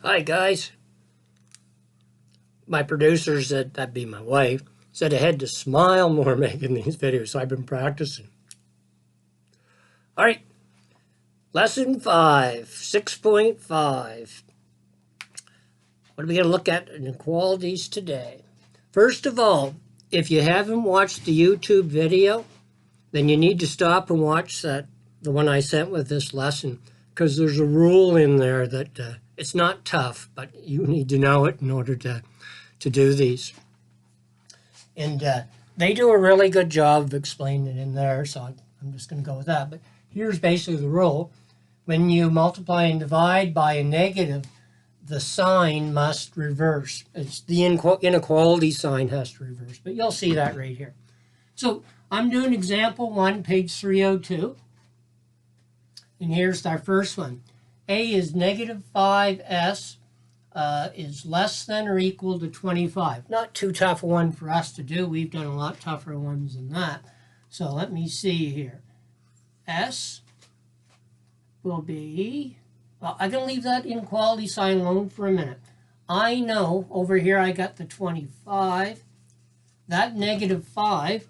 Hi guys. My producer said, that'd be my wife, said I had to smile more making these videos, so I've been practicing. All right, lesson 5, 6.5. What are we going to look at in inequalities today? First of all, if you haven't watched the YouTube video, then you need to stop and watch the one I sent with this lesson, because there's a rule in there that it's not tough, but you need to know it in order to do these. And they do a really good job of explaining it in there, so I'm just going to go with that. But here's basically the rule. When you multiply and divide by a negative, the sign must reverse. It's the inequality sign has to reverse, but you'll see that right here. So I'm doing example 1, page 302. And here's our first one. A is negative 5s is less than or equal to 25. Not too tough a one for us to do. We've done a lot tougher ones than that. So let me see here. S will be, well, I can leave that inequality sign alone for a minute. I know over here I got the 25. That negative 5,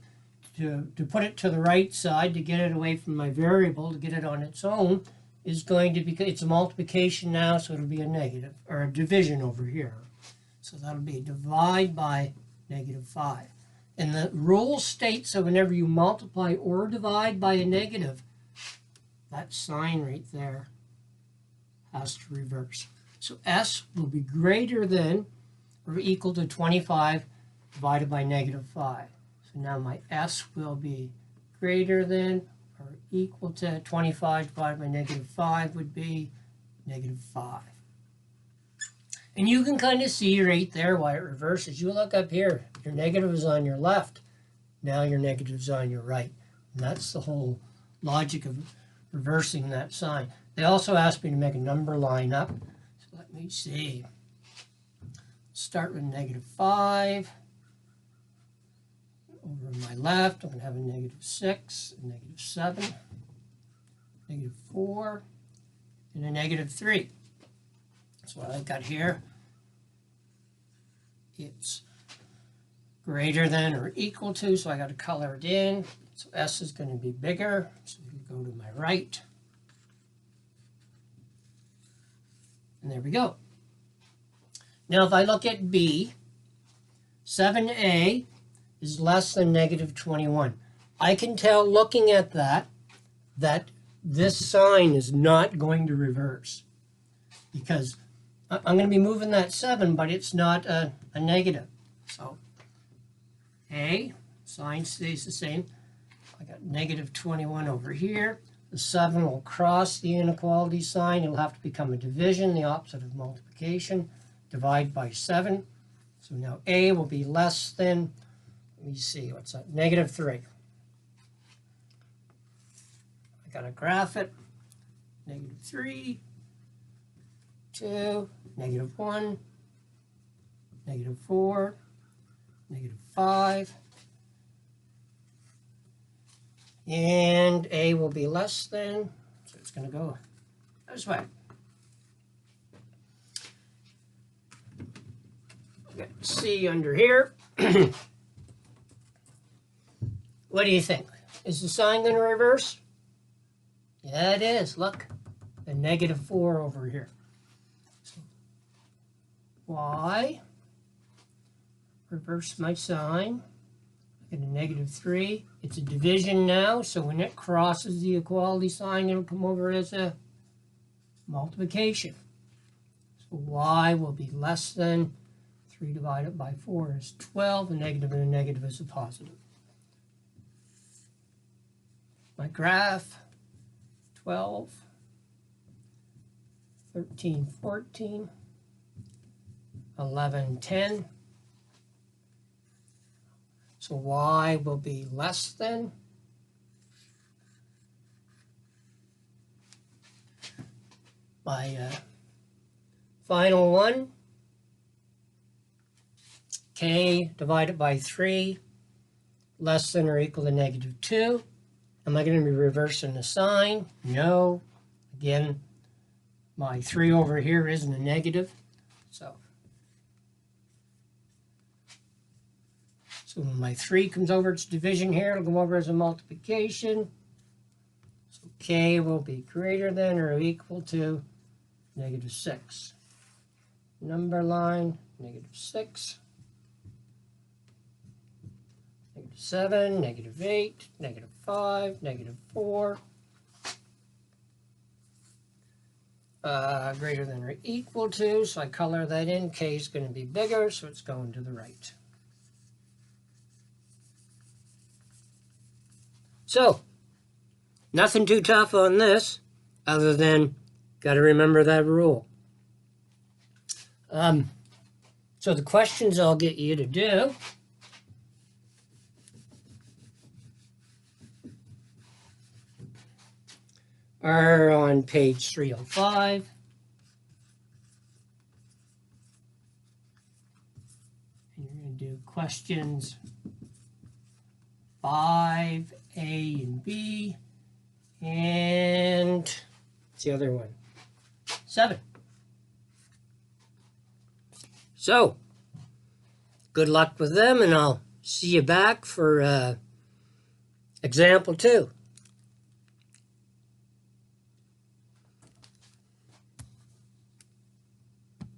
to put it to the right side, to get it away from my variable, to get it on its own, is going to be, it's a multiplication now, so it'll be a negative, or a division over here. So that'll be divide by negative 5. And the rule states that whenever you multiply or divide by a negative, that sign right there has to reverse. So S will be greater than or equal to 25 divided by negative 5. So now my S will be greater than or equal to 25 divided by negative 5 would be negative 5. And you can kind of see right there why it reverses. You look up here, your negative is on your left. Now your negative is on your right. And that's the whole logic of reversing that sign. They also asked me to make a number line up. So let me see. Start with negative 5. Over on my left, I'm going to have a negative 6, a negative 7, negative 4, and a negative 3. That's what I've got here. It's greater than or equal to, so I got to color it in. So S is going to be bigger, so we go to my right. And there we go. Now if I look at B, 7a is less than negative 21. I can tell looking at that this sign is not going to reverse, because I'm going to be moving that 7, but it's not a negative. So A, sign stays the same. I got negative 21 over here. The 7 will cross the inequality sign. It'll have to become a division, the opposite of multiplication. Divide by 7. So now A will be less than, let me see, what's that? Negative 3. I got to graph it. Negative 3, 2, negative 1, negative 4, negative 5. And A will be less than, so it's going to go this way. Got C under here. What do you think? Is the sign going to reverse? Yeah, it is. Look, a negative 4 over here. So Y, reverse my sign. I get a negative 3. It's a division now, so when it crosses the equality sign, it'll come over as a multiplication. So Y will be less than 3 divided by 4 is 12. A negative and a negative is a positive. My graph, 12, 13, 14, 11, 10. So Y will be less than. My final one, K divided by 3, less than or equal to negative 2. Am I going to be reversing the sign? No. Again, my 3 over here isn't a negative. So when my 3 comes over its division here, it'll go over as a multiplication. So k will be greater than or equal to -6. Number line, -6, -7, -8, -5, -4. Greater than or equal to, so I color that in. K is going to be bigger, so it's going to the right. So, nothing too tough on this, other than got to remember that rule. So the questions I'll get you to do are on page 305. And you're going to do questions 5, A and B, and what's the other one? 7. So, good luck with them, and I'll see you back for example 2.